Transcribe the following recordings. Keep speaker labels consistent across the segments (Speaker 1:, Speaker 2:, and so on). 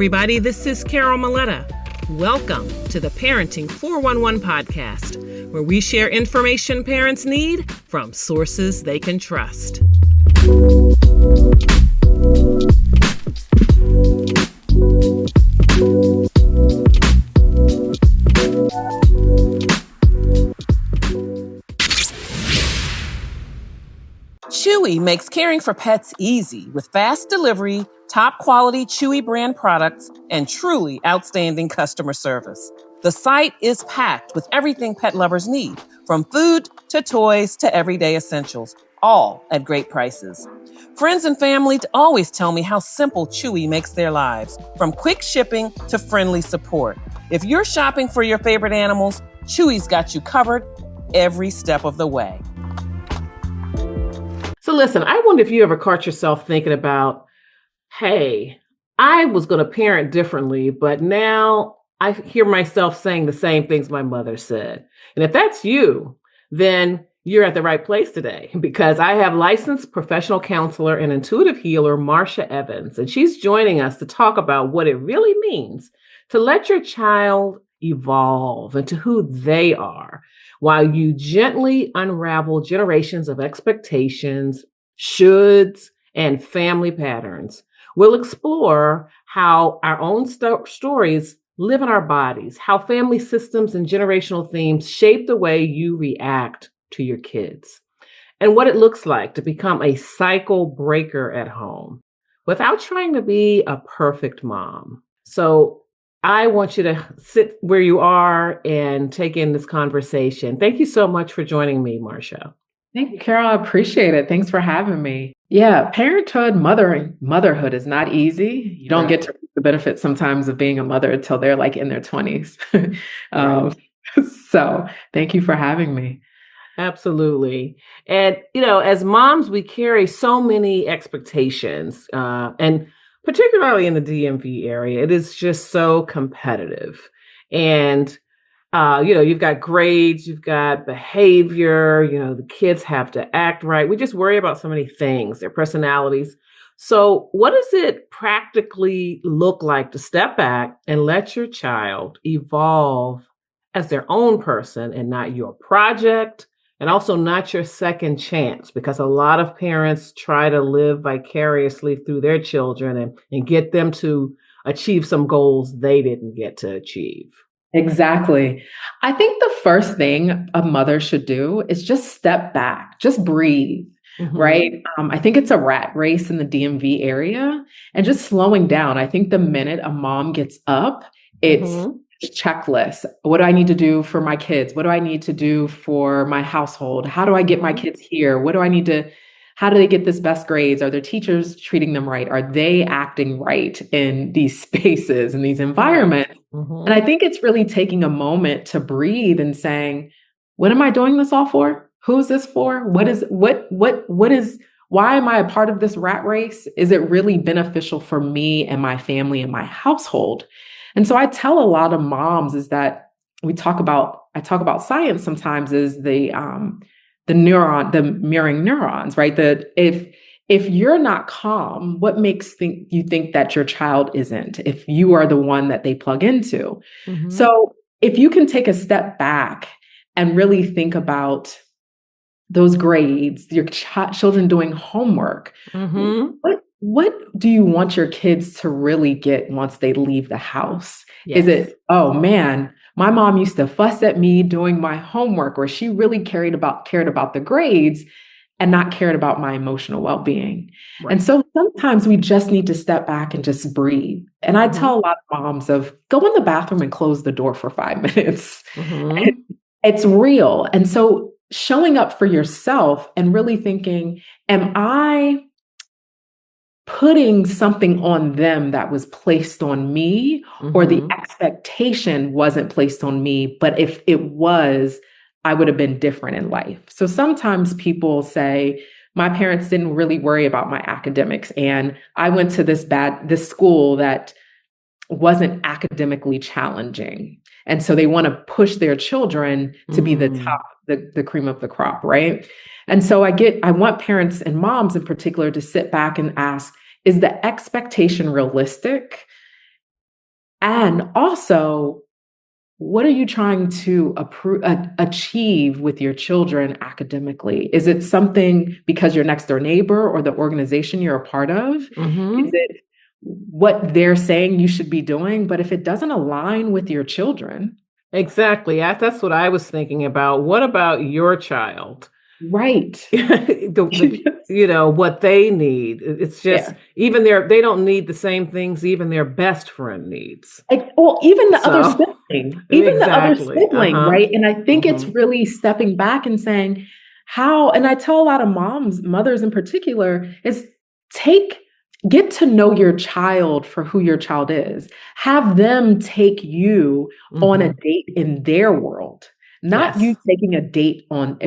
Speaker 1: everybody. This is Carol Maletta. Welcome to the Parenting 411 podcast, where we share information parents need from sources they can trust. Chewy makes caring for pets easy with fast delivery, top quality Chewy brand products, and truly outstanding customer service. The site is packed with everything pet lovers need, from food to toys to everyday essentials, all at great prices. Friends and family always tell me how simple Chewy makes their lives, from quick shipping to friendly support. If you're shopping for your favorite animals, Chewy's got you covered every step of the way. So listen, I wonder if you ever caught yourself thinking about, hey, I was going to parent differently, but now I hear myself saying the same things my mother said. And if that's you, then you're at the right place today, because I have licensed professional counselor and intuitive healer, Marsha Evans, and she's joining us to talk about what it really means to let your child evolve into who they are, while you gently unravel generations of expectations, shoulds, and family patterns. We'll explore how our own stories live in our bodies, how family systems and generational themes shape the way you react to your kids, and what it looks like to become a cycle breaker at home without trying to be a perfect mom. So I want you to sit where you are and take in this conversation. Thank you so much for joining me, Marsha.
Speaker 2: Thank you, Carol. I appreciate it. Thanks for having me. Yeah, parenthood, motherhood is not easy. You don't get to reap the benefits sometimes of being a mother until they're like in their 20s. So thank you for having me.
Speaker 1: Absolutely. And, as moms, we carry so many expectations, and particularly in the DMV area, it is just so competitive. And, you've got grades, you've got behavior, the kids have to act right. We just worry about so many things, their personalities. So what does it practically look like to step back and let your child evolve as their own person and not your project? And also not your second chance, because a lot of parents try to live vicariously through their children and get them to achieve some goals they didn't get to achieve.
Speaker 2: Exactly. I think the first thing a mother should do is just step back, just breathe, right? I think it's a rat race in the DMV area, and just slowing down. I think the minute a mom gets up, it's checklist. What do I need to do for my kids? What do I need to do for my household? How do I get my kids here? How do they get this best grades? Are their teachers treating them right? Are they acting right in these spaces and these environments? And I think it's really taking a moment to breathe and saying, what am I doing this all for? Who's this for? Why am I a part of this rat race? Is it really beneficial for me and my family and my household? And so I tell a lot of moms is that I talk about science sometimes is the mirroring neurons, right? That if you're not calm, what makes you think that your child isn't, if you are the one that they plug into? So if you can take a step back and really think about those grades, your children doing homework, what do you want your kids to really get once they leave the house? Yes. Is it, oh man, my mom used to fuss at me doing my homework, or she really cared about the grades and not cared about my emotional well-being? Right. And so sometimes we just need to step back and just breathe. And I tell a lot of moms of go in the bathroom and close the door for 5 minutes. It's real. And so showing up for yourself and really thinking, am I putting something on them that was placed on me, or the expectation wasn't placed on me, but if it was, I would have been different in life. So sometimes people say, my parents didn't really worry about my academics, and I went to this school that wasn't academically challenging. And so they want to push their children to be the top, the cream of the crop, right? And so I want parents and moms in particular to sit back and ask, is the expectation realistic? And also, what are you trying to achieve with your children academically? Is it something because your next door neighbor or the organization you're a part of? Is
Speaker 1: Mm-hmm.
Speaker 2: it what they're saying you should be doing? But if it doesn't align with your children,
Speaker 1: Exactly. That's what I was thinking about. What about your child?
Speaker 2: right.
Speaker 1: What they need. It's just
Speaker 2: Yeah.
Speaker 1: even they don't need the same things even their best friend needs.
Speaker 2: Well,
Speaker 1: So
Speaker 2: even the other
Speaker 1: exactly.
Speaker 2: sibling,
Speaker 1: Uh-huh.
Speaker 2: right? And I think it's
Speaker 1: Mm-hmm.
Speaker 2: really stepping back and saying, and I tell a lot of moms, mothers in particular, is take, get to know your child for who your child is. Have them take you on a
Speaker 1: Mm-hmm.
Speaker 2: date in their world, not you
Speaker 1: Yes.
Speaker 2: taking a date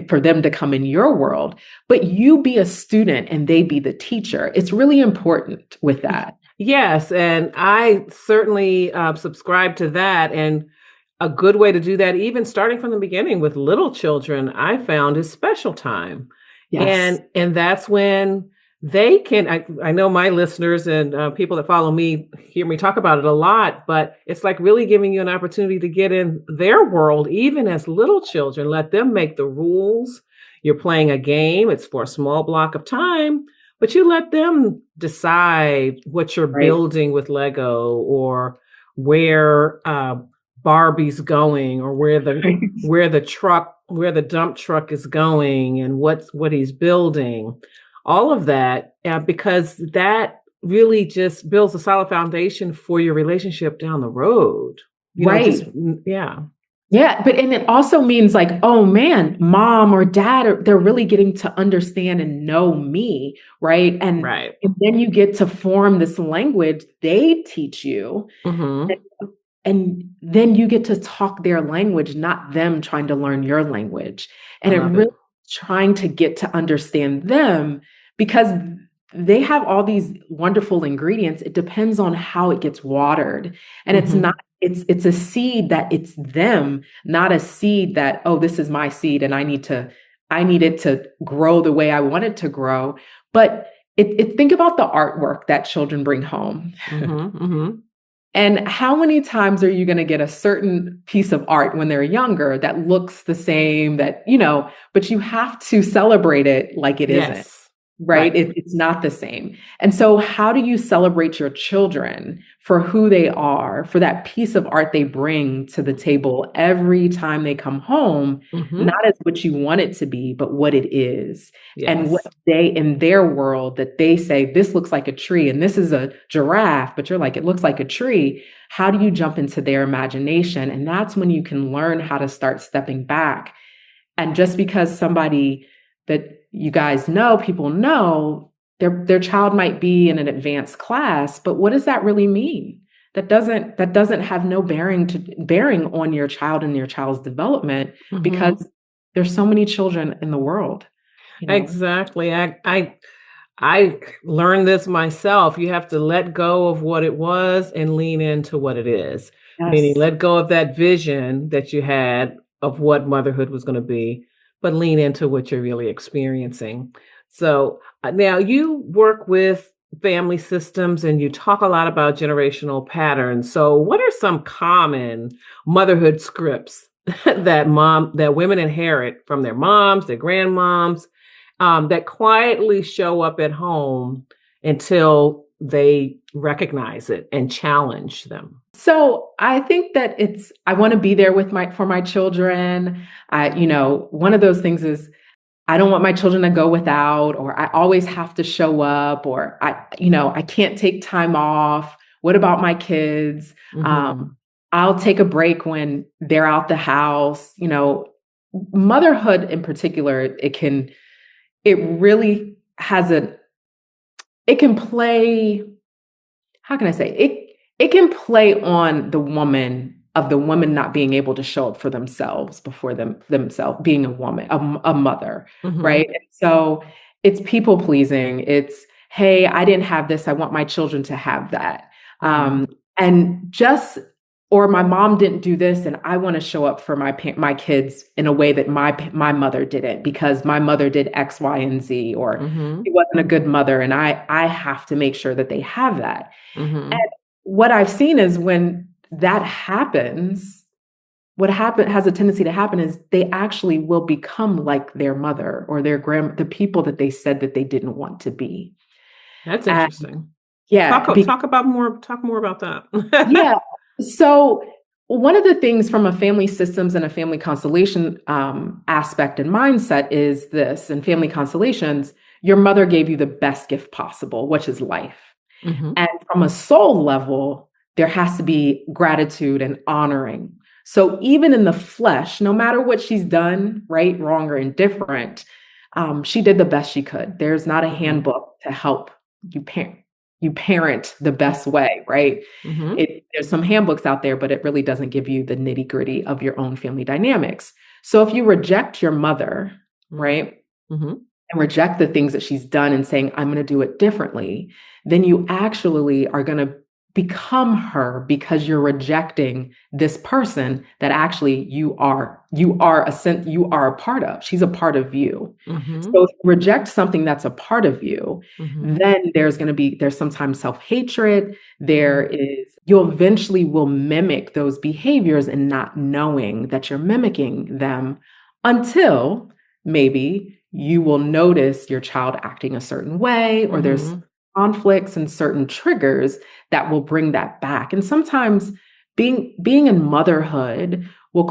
Speaker 2: for them to come in your world, but you be a student and they be the teacher. It's really important with that.
Speaker 1: Yes, and I certainly subscribe to that. And a good way to do that, even starting from the beginning with little children, I found is special time.
Speaker 2: Yes.
Speaker 1: And that's when they can, I know my listeners and people that follow me hear me talk about it a lot, but it's like really giving you an opportunity to get in their world, even as little children. Let them make the rules. You're playing a game, it's for a small block of time, but you let them decide what you're
Speaker 2: Right.
Speaker 1: building with Lego, or where Barbie's going, or where the dump truck is going, and what he's building. All of that, because that really just builds a solid foundation for your relationship down the road.
Speaker 2: Right.
Speaker 1: Yeah.
Speaker 2: Yeah, but and it also means like, oh man, mom or dad they're really getting to understand and know me, right?
Speaker 1: Right.
Speaker 2: And then you get to form this language they teach you,
Speaker 1: Mm-hmm.
Speaker 2: and then you get to talk their language, not them trying to learn your language.
Speaker 1: I
Speaker 2: And it
Speaker 1: love it.
Speaker 2: really trying to get to understand them because they have all these wonderful ingredients. It depends on how it gets watered. And it's not,
Speaker 1: Mm-hmm.
Speaker 2: it's a seed that it's them, not a seed that, oh, this is my seed and I need it to grow the way I want it to grow. But think about the artwork that children bring home.
Speaker 1: Mm-hmm. Mm-hmm.
Speaker 2: And how many times are you going to get a certain piece of art when they're younger that looks the same, but you have to celebrate it like it isn't,
Speaker 1: Yes.
Speaker 2: right?
Speaker 1: Right.
Speaker 2: It's not the same. And so, how do you celebrate your children for who they are, for that piece of art they bring to the table every time they come home,
Speaker 1: Mm-hmm.
Speaker 2: not as what you want it to be, but what it is? And what
Speaker 1: Yes.
Speaker 2: they, in their world, that they say, this looks like a tree and this is a giraffe, but you're like, it looks like a tree. How do you jump into their imagination? And that's when you can learn how to start stepping back. And just because somebody that you guys know, people know, their child might be in an advanced class, but what does that really mean? That doesn't have no bearing on your child and your child's development
Speaker 1: Mm-hmm.
Speaker 2: because there's so many children in the world, you know.
Speaker 1: Exactly. I learned this myself. You have to let go of what it was and lean into what it is. Meaning,
Speaker 2: Yes.
Speaker 1: let go of that vision that you had of what motherhood was going to be, but lean into what you're really experiencing. So now you work with family systems and you talk a lot about generational patterns. So, what are some common motherhood scripts that women inherit from their moms, their grandmoms, that quietly show up at home until they recognize it and challenge them?
Speaker 2: So I think that I want to be there for my children. One of those things is I don't want my children to go without, or I always have to show up, or I can't take time off. What about my kids?
Speaker 1: Mm-hmm.
Speaker 2: Um, I'll take a break when they're out the house. Motherhood in particular, it really it can play, how can I say it can play on the woman not being able to show up for themselves before themselves being a woman, a mother,
Speaker 1: Mm-hmm.
Speaker 2: right? And so it's people pleasing. It's, hey, I didn't have this, I want my children to have that.
Speaker 1: Mm-hmm.
Speaker 2: And just, or my mom didn't do this and I want to show up for my kids in a way that my mother didn't because my mother did X, Y, and Z, or
Speaker 1: Mm-hmm.
Speaker 2: she wasn't a good mother and I have to make sure that they have that. And
Speaker 1: Mm-hmm.
Speaker 2: what I've seen is when that happens, has a tendency to happen is they actually will become like their mother or the people that they said that they didn't want to be.
Speaker 1: That's
Speaker 2: And
Speaker 1: interesting.
Speaker 2: yeah,
Speaker 1: Talk more about that.
Speaker 2: yeah. So one of the things from a family systems and a family constellation aspect and mindset is this: in family constellations, your mother gave you the best gift possible, which is life.
Speaker 1: Hmm.
Speaker 2: And from a soul level, there has to be gratitude and honoring. So even in the flesh, no matter what she's done, right, wrong, or indifferent, she did the best she could. There's not a
Speaker 1: Hmm.
Speaker 2: handbook to help you parent the best way, right?
Speaker 1: Hmm.
Speaker 2: There's some handbooks out there, but it really doesn't give you the nitty gritty of your own family dynamics. So if you reject your mother, right,
Speaker 1: Hmm.
Speaker 2: and reject the things that she's done and saying, I'm going to do it differently, then you actually are going to become her because you're rejecting this person that actually you are a part of. She's a part of you.
Speaker 1: Hmm.
Speaker 2: So if you reject something that's a part of you,
Speaker 1: Hmm.
Speaker 2: then there's sometimes self-hatred. You'll eventually will mimic those behaviors and not knowing that you're mimicking them until maybe you will notice your child acting a certain way, or there's
Speaker 1: Hmm.
Speaker 2: conflicts and certain triggers that will bring that back. And sometimes being in motherhood will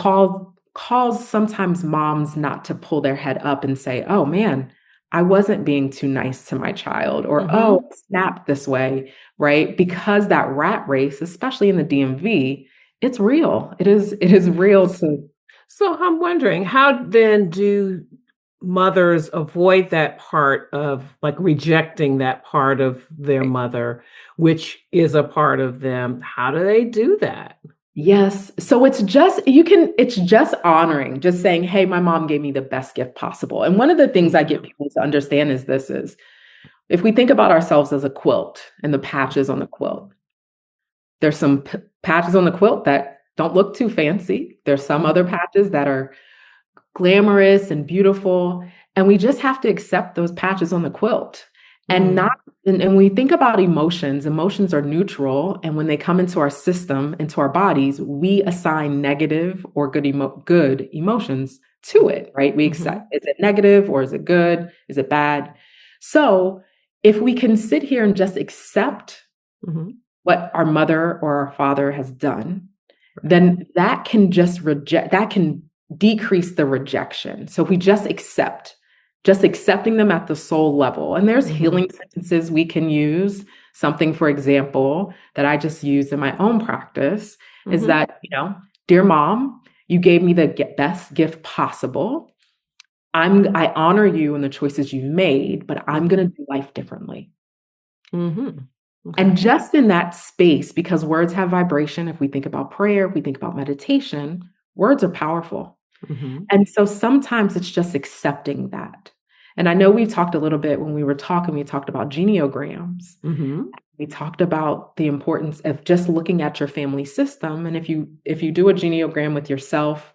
Speaker 2: cause sometimes moms not to pull their head up and say, oh man, I wasn't being too nice to my child, or oh,
Speaker 1: Hmm.
Speaker 2: I snapped this way, right? Because that rat race, especially in the DMV, it's real. It is real to.
Speaker 1: So I'm wondering, how then do mothers avoid that part of like rejecting that part of their mother, which is a part of them? How do they do that?
Speaker 2: Yes. So it's just honoring, just saying, hey, my mom gave me the best gift possible. And one of the things I get
Speaker 1: Mhm.
Speaker 2: people to understand is if we think about ourselves as a quilt and the patches on the quilt, there's some patches on the quilt that don't look too fancy. There's some other
Speaker 1: Mhm.
Speaker 2: patches that are glamorous and beautiful. And we just have to accept those patches on the quilt and not.
Speaker 1: Mhm.
Speaker 2: And we think about emotions are neutral. And when they come into our system, into our bodies, we assign negative or good emotions to it, right? We accept,
Speaker 1: Mhm.
Speaker 2: is it negative or is it good? Is it bad? So if we can sit here and just accept
Speaker 1: Mhm.
Speaker 2: what our mother or our father has done,
Speaker 1: Right.
Speaker 2: then that can decrease the rejection. So if we just accepting them at the soul level. And there's
Speaker 1: Mhm.
Speaker 2: healing sentences we can use. Something, for example, that I just use in my own practice is
Speaker 1: Mhm.
Speaker 2: that, dear mom, you gave me the best gift possible. I honor you and the choices you've made, but I'm
Speaker 1: Mhm.
Speaker 2: going to do life differently.
Speaker 1: Mhm. Okay.
Speaker 2: And just in that space, because words have vibration, if we think about prayer, if we think about meditation, words are powerful.
Speaker 1: Mhm.
Speaker 2: And so sometimes it's just accepting that. And I know we talked a little bit when we were talking, we talked about geneograms.
Speaker 1: Mhm.
Speaker 2: We talked about the importance of just looking at your family system. And if you do a geneogram with yourself,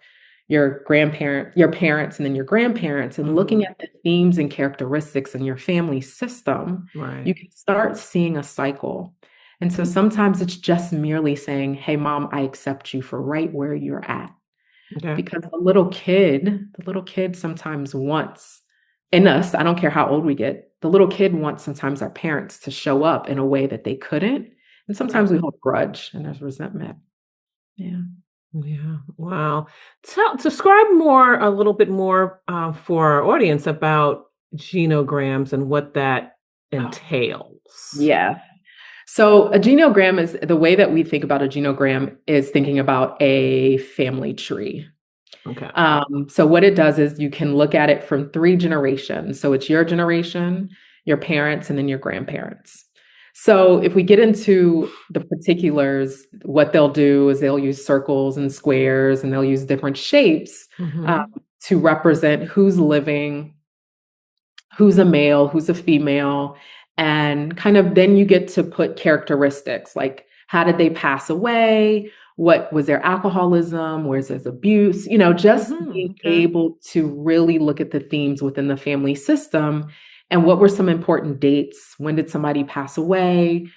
Speaker 2: your parents, and then your grandparents, and looking
Speaker 1: Mhm.
Speaker 2: at the themes and characteristics in your family system,
Speaker 1: Right.
Speaker 2: you can start seeing a cycle. And so sometimes it's just merely saying, hey, mom, I accept you for right where you're at.
Speaker 1: Okay.
Speaker 2: Because the little kid sometimes wants in us, I don't care how old we get, the little kid wants sometimes our parents to show up in a way that they couldn't. And sometimes
Speaker 1: Right.
Speaker 2: we hold grudge and there's resentment. Yeah.
Speaker 1: Yeah. Wow. Describe a little bit more for our audience about genograms and what that entails.
Speaker 2: Yeah. So a genogram is the way that we think about a genogram is thinking about a family tree.
Speaker 1: Okay.
Speaker 2: So what it does is you can look at it from 3 generations. So it's your generation, your parents, and then your grandparents. So if we get into the particulars, what they'll do is they'll use circles and squares, and they'll use different shapes
Speaker 1: Mhm.
Speaker 2: to represent who's living, who's a male, who's a female, and kind of then you get to put characteristics like how did they pass away? What was their alcoholism? Where's their abuse? Just
Speaker 1: Mhm.
Speaker 2: being
Speaker 1: Okay.
Speaker 2: able to really look at the themes within the family system and what were some important dates? When did somebody pass away?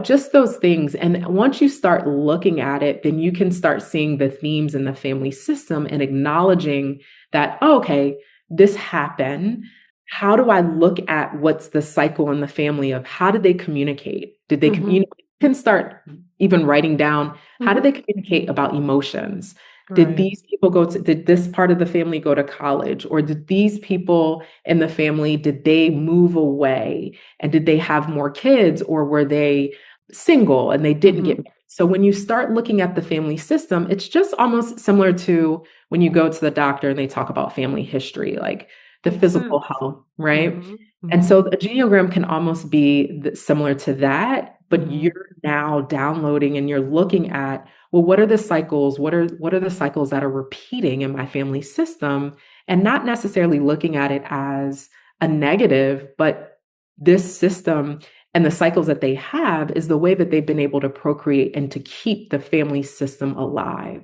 Speaker 2: just those things. And once you start looking at it, then you can start seeing the themes in the family system and acknowledging that, oh, okay, this happened. How do I look at what's the cycle in the family of how did they communicate? Did they
Speaker 1: Mhm.
Speaker 2: communicate? You can start even writing down how did
Speaker 1: Mhm.
Speaker 2: they communicate about emotions?
Speaker 1: Right.
Speaker 2: Did this part of the family go to college? Or did these people in the family, did they move away? And did they have more kids or were they single and they didn't get
Speaker 1: Mhm.
Speaker 2: married? So when you start looking at the family system, it's just almost similar to when you go to the doctor and they talk about family history, like the
Speaker 1: Makes
Speaker 2: physical
Speaker 1: sense.
Speaker 2: health, right?
Speaker 1: Mhm.
Speaker 2: And
Speaker 1: Mhm.
Speaker 2: so a genealogram can almost be similar to that, but
Speaker 1: Mhm.
Speaker 2: you're now downloading and you're looking at, well, what are the cycles? What are the cycles that are repeating in my family system? And not necessarily looking at it as a negative, but this system and the cycles that they have is the way that they've been able to procreate and to keep the family system alive.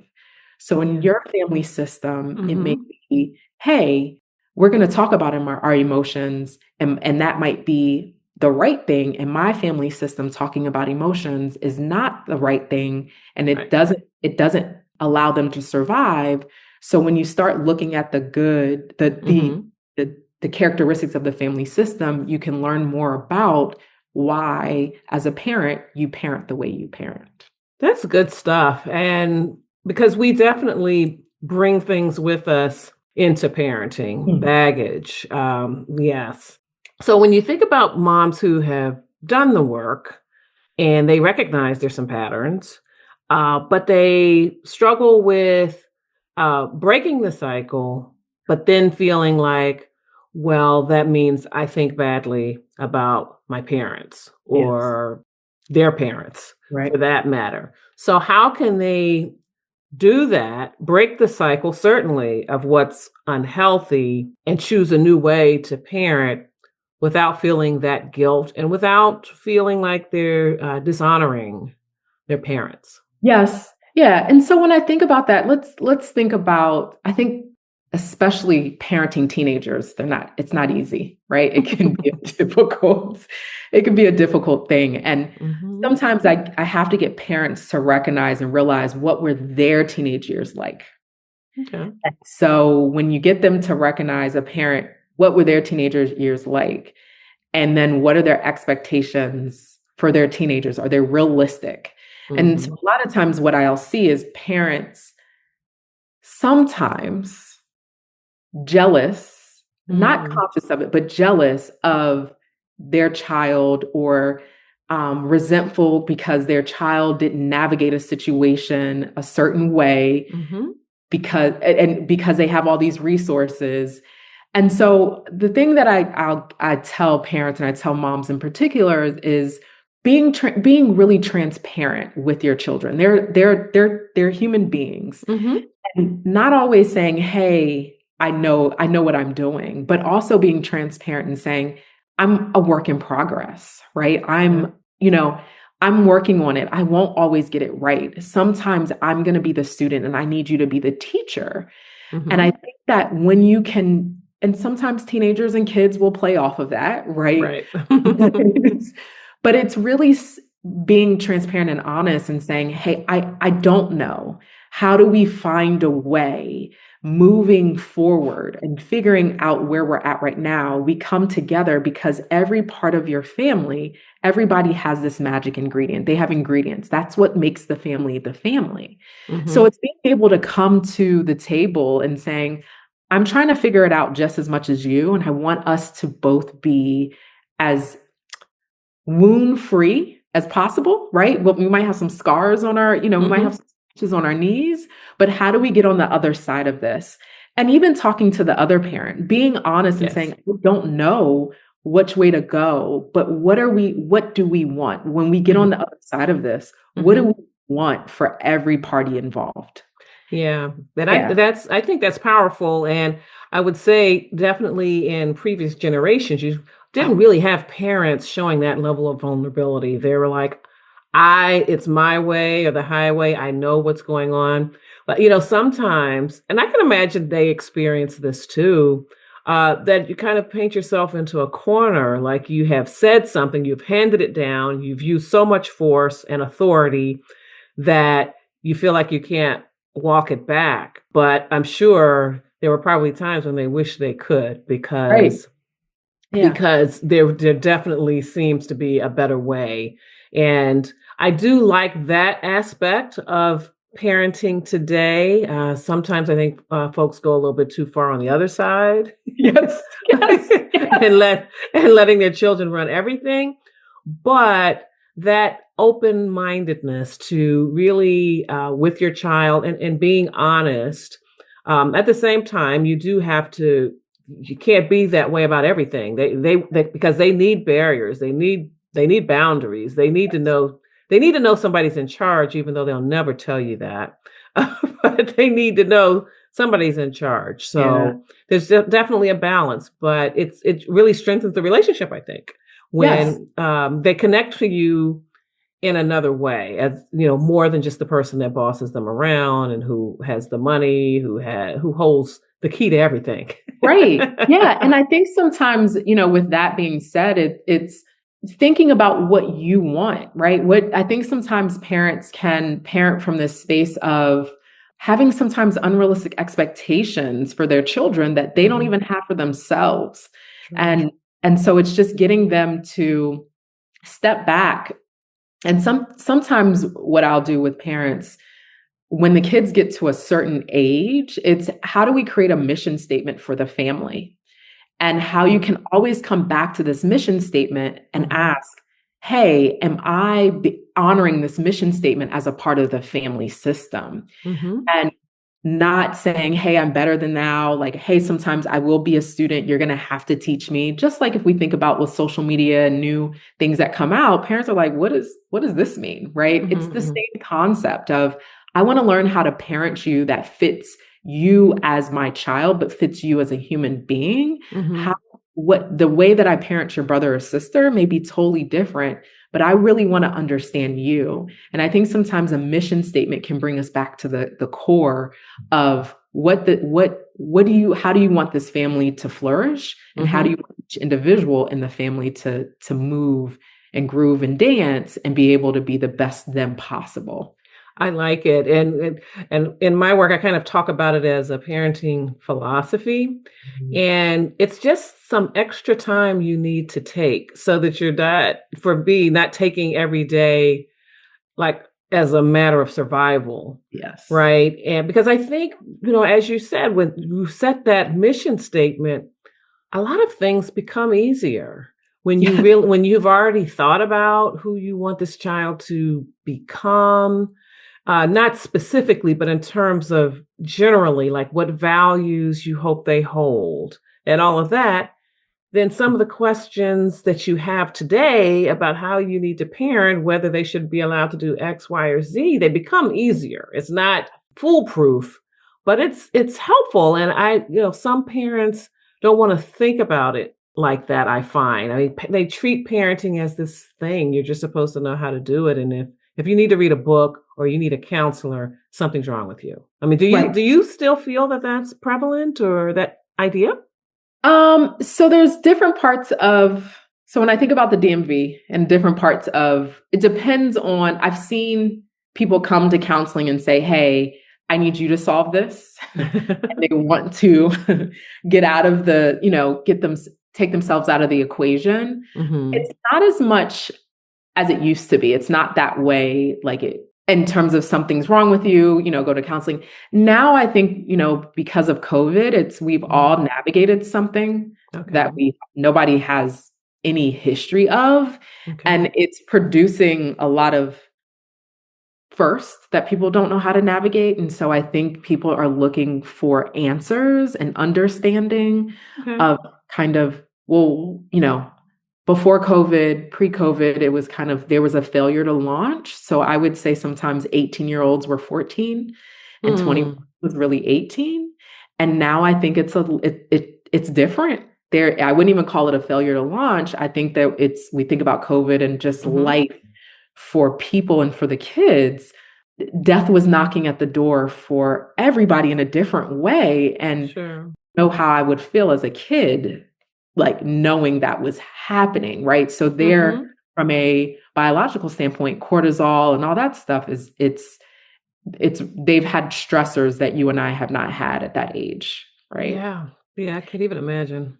Speaker 2: So in
Speaker 1: Yeah.
Speaker 2: your family system, it may
Speaker 1: Mhm.
Speaker 2: be, hey, we're going to talk about our emotions, and that might be the right thing. In my family system, talking about emotions is not the right thing, and
Speaker 1: Right.
Speaker 2: it doesn't allow them to survive. So when you start looking at the good,
Speaker 1: Mhm.
Speaker 2: the characteristics of the family system, you can learn more about why, as a parent, you parent the way you parent.
Speaker 1: That's good stuff, and because we definitely bring things with us into parenting,
Speaker 2: Mm.
Speaker 1: baggage, yes. So when you think about moms who have done the work and they recognize there's some patterns, but they struggle with breaking the cycle, but then feeling like, well, that means I think badly about my parents
Speaker 2: Yes.
Speaker 1: or their parents for
Speaker 2: Right.
Speaker 1: that matter. So, how can they do that, break the cycle, certainly, of what's unhealthy and choose a new way to parent without feeling that guilt and without feeling like they're dishonoring their parents?
Speaker 2: Yes. Yeah. And so when I think about that, let's think about, I think especially parenting teenagers, it's not easy, right? It can be it can be a difficult thing. And
Speaker 1: Mhm.
Speaker 2: sometimes I have to get parents to recognize and realize what were their teenage years like.
Speaker 1: Okay.
Speaker 2: And so when you get them to recognize a parent, what were their teenager years like? And then what are their expectations for their teenagers? Are they realistic? And so
Speaker 1: Mhm.
Speaker 2: a lot of times what I'll see is parents sometimes jealous, not
Speaker 1: Mm.
Speaker 2: conscious of it, but jealous of their child or resentful because their child didn't navigate a situation a certain way
Speaker 1: Mhm.
Speaker 2: because they have all these resources. And so the thing that I tell parents and I tell moms in particular is being really transparent with your children. They're human beings,
Speaker 1: Mhm.
Speaker 2: and not always saying, "Hey, I know what I'm doing," but also being transparent and saying, "I'm a work in progress, right?
Speaker 1: Okay.
Speaker 2: You know, I'm working on it. I won't always get it right. Sometimes I'm going to be the student and I need you to be the teacher." And I
Speaker 1: Mhm.
Speaker 2: think that when you can, and sometimes teenagers and kids will play off of that, right?
Speaker 1: Right.
Speaker 2: But it's really being transparent and honest and saying, hey, I don't know. How do we find a way moving forward and figuring out where we're at right now? We come together because every part of your family, everybody has this magic ingredient. They have ingredients. That's what makes the family the family. So
Speaker 1: Mhm.
Speaker 2: it's being able to come to the table and saying, I'm trying to figure it out just as much as you. And I want us to both be as wound free as possible, right? Well, we might have some scars on we might have
Speaker 1: Mhm.
Speaker 2: some stitches on our knees, but how do we get on the other side of this? And even talking to the other parent, being honest and
Speaker 1: Yes.
Speaker 2: saying, we don't know which way to go, but what do we want? When we get on
Speaker 1: Mhm.
Speaker 2: the other side of this, what do
Speaker 1: Mhm.
Speaker 2: we want for every party involved?
Speaker 1: Yeah,
Speaker 2: Yeah.
Speaker 1: I think that's powerful, and I would say definitely in previous generations, you didn't really have parents showing that level of vulnerability. They were like, it's my way or the highway. I know what's going on." But sometimes, and I can imagine they experience this too. that you kind of paint yourself into a corner, like you have said something, you've handed it down, you've used so much force and authority that you feel like you can't walk it back. But I'm sure there were probably times when they wish they could,
Speaker 2: Right.
Speaker 1: because
Speaker 2: Yeah.
Speaker 1: there definitely seems to be a better way. And I do like that aspect of parenting today. Sometimes I think folks go a little bit too far on the other side
Speaker 2: Yes. Yes.
Speaker 1: and
Speaker 2: Yes.
Speaker 1: letting their children run everything. But that open-mindedness to really with your child and being honest. At the same time, you can't be that way about everything. They because they need barriers. They need boundaries. They need to know somebody's in charge, even though they'll never tell you that. But they need to know somebody's in charge.
Speaker 2: Yeah.
Speaker 1: So there's definitely a balance, but it really strengthens the relationship, I think,
Speaker 2: Yes.
Speaker 1: when they connect to you in another way, as you know, more than just the person that bosses them around and who has the money, who holds the key to everything.
Speaker 2: Right. Yeah. And I think sometimes, with that being said, it's thinking about what you want, right? What I think sometimes parents can parent from this space of having sometimes unrealistic expectations for their children that they don't
Speaker 1: Mhm.
Speaker 2: even have for themselves.
Speaker 1: True.
Speaker 2: And so it's just getting them to step back. And sometimes what I'll do with parents when the kids get to a certain age, it's how do we create a mission statement for the family? And how you can always come back to this mission statement and
Speaker 1: Mhm.
Speaker 2: ask, hey, am I honoring this mission statement as a part of the family system?
Speaker 1: Mhm.
Speaker 2: And not saying, hey, I'm better than thou. Like, hey, sometimes I will be a student. You're going to have to teach me. Just like if we think about with social media and new things that come out, parents are like, what does this mean? Right?
Speaker 1: Mhm.
Speaker 2: It's the
Speaker 1: Mhm.
Speaker 2: same concept of, I want to learn how to parent you that fits you as my child, but fits you as a human being. How,
Speaker 1: Mhm.
Speaker 2: what the way that I parent your brother or sister may be totally different, but I really want to understand you. And I think sometimes a mission statement can bring us back to the core of what do you how do you want this family to flourish, and how do you
Speaker 1: Mhm.
Speaker 2: want each individual in the family to move and groove and dance and be able to be the best them possible.
Speaker 1: I like it, and in my work, I kind of talk about it as a parenting philosophy,
Speaker 2: Mhm.
Speaker 1: and it's just some extra time you need to take so that you're not taking every day like as a matter of survival,
Speaker 2: Yes.
Speaker 1: right? And because I think, as you said, when you set that mission statement, a lot of things become easier
Speaker 2: Yes.
Speaker 1: when you've already thought about who you want this child to become, not specifically, but in terms of generally, like what values you hope they hold and all of that. Then some of the questions that you have today about how you need to parent, whether they should be allowed to do X, Y, or Z, they become easier. It's not foolproof, but it's helpful. And some parents don't want to think about it like that, I find. I mean, they treat parenting as this thing. You're just supposed to know how to do it. And if you need to read a book or you need a counselor, something's wrong with you. I mean,
Speaker 2: Right.
Speaker 1: do you still feel that that's prevalent or that idea?
Speaker 2: So there's different parts of, so when I think about the DMV and different parts of, it depends on, I've seen people come to counseling and say, hey, I need you to solve this. And they want to get out of the, take themselves out of the equation.
Speaker 1: Hmm.
Speaker 2: It's not as much as it used to be. It's not that way, like it in terms of something's wrong with you, go to counseling. Now I think, because of COVID, we've all navigated something that
Speaker 1: Okay.
Speaker 2: we nobody has any history of.
Speaker 1: Okay.
Speaker 2: And it's producing a lot of first that people don't know how to navigate. And so I think people are looking for answers and understanding
Speaker 1: Okay.
Speaker 2: of kind of, well, before COVID, pre-COVID, it was kind of there was a failure to launch. So I would say sometimes 18-year-olds were 14 and 21
Speaker 1: Mm.
Speaker 2: was really 18. And now I think it's different. I wouldn't even call it a failure to launch. I think that we think about COVID and just
Speaker 1: Mhm.
Speaker 2: life for people and for the kids. Death was knocking at the door for everybody in a different way. And
Speaker 1: Sure.
Speaker 2: know how I would feel as a kid, like knowing that was happening, right? So there,
Speaker 1: Mhm.
Speaker 2: from a biological standpoint, cortisol and all that stuff it's they've had stressors that you and I have not had at that age, right?
Speaker 1: Yeah. Yeah, I can't even imagine.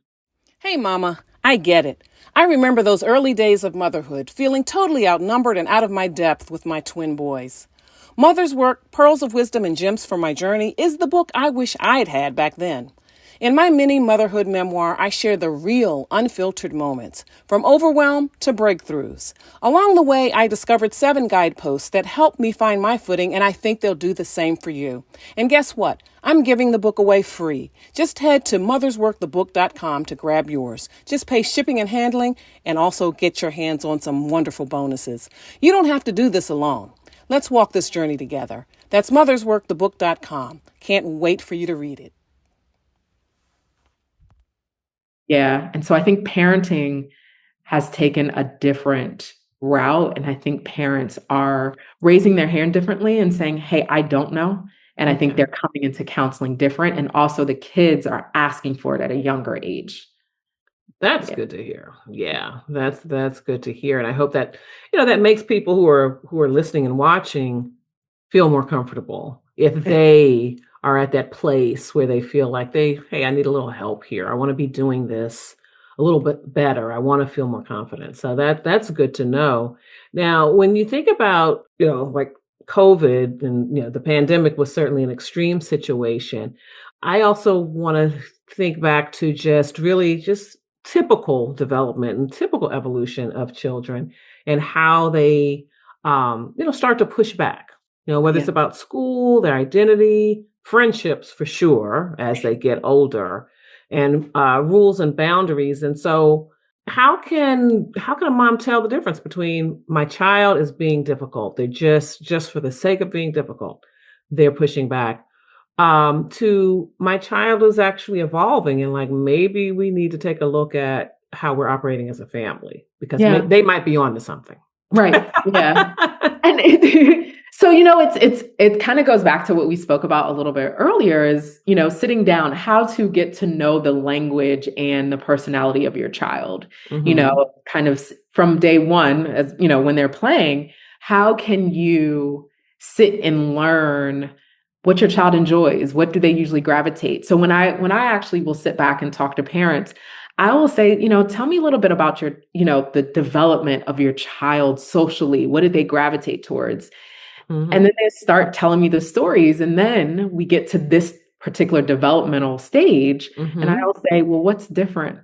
Speaker 3: Hey, Mama, I get it. I remember those early days of motherhood, feeling totally outnumbered and out of my depth with my twin boys. Mother's Work, Pearls of Wisdom and Gems for My Journey is the book I wish I'd had back then. In my mini motherhood memoir, I share the real, unfiltered moments, from overwhelm to breakthroughs. Along the way, I discovered 7 guideposts that helped me find my footing, and I think they'll do the same for you. And guess what? I'm giving the book away free. Just head to mothersworkthebook.com to grab yours. Just pay shipping and handling, and also get your hands on some wonderful bonuses. You don't have to do this alone. Let's walk this journey together. That's mothersworkthebook.com. Can't wait for you to read it.
Speaker 2: Yeah. And so I think parenting has taken a different route. And I think parents are raising their hand differently and saying, hey, I don't know. And I think
Speaker 1: Okay.
Speaker 2: they're coming into counseling different. And also the kids are asking for it at a younger age.
Speaker 1: That's
Speaker 2: Yeah.
Speaker 1: good to hear. Yeah, that's good to hear, and I hope that, that makes people who are listening and watching feel more comfortable if they are at that place where they feel like hey, I need a little help here. I want to be doing this a little bit better. I want to feel more confident. So that's good to know. Now, when you think about, like COVID and, the pandemic was certainly an extreme situation. I also want to think back to just typical development and typical evolution of children and how they start to push back, whether
Speaker 2: Yeah.
Speaker 1: it's about school, their identity, friendships for sure as they get older, and rules and boundaries. And so, how can a mom tell the difference between my child is being difficult? They're just for the sake of being difficult, they're pushing back. To my child is actually evolving, and like maybe we need to take a look at how we're operating as a family because
Speaker 2: Yeah.
Speaker 1: they might be on to something.
Speaker 2: Right. Yeah. And so, it kind of goes back to what we spoke about a little bit earlier is, sitting down, how to get to know the language and the personality of your child,
Speaker 1: Hmm.
Speaker 2: kind of from day one, as, when they're playing, how can you sit and learn what your child enjoys? What do they usually gravitate? So when I actually will sit back and talk to parents, I will say, tell me a little bit about your, the development of your child socially. What did they gravitate towards? And then
Speaker 1: Hmm.
Speaker 2: they start telling me the stories. And then we get to this particular developmental stage. And
Speaker 1: Hmm.
Speaker 2: I'll say, well, what's different?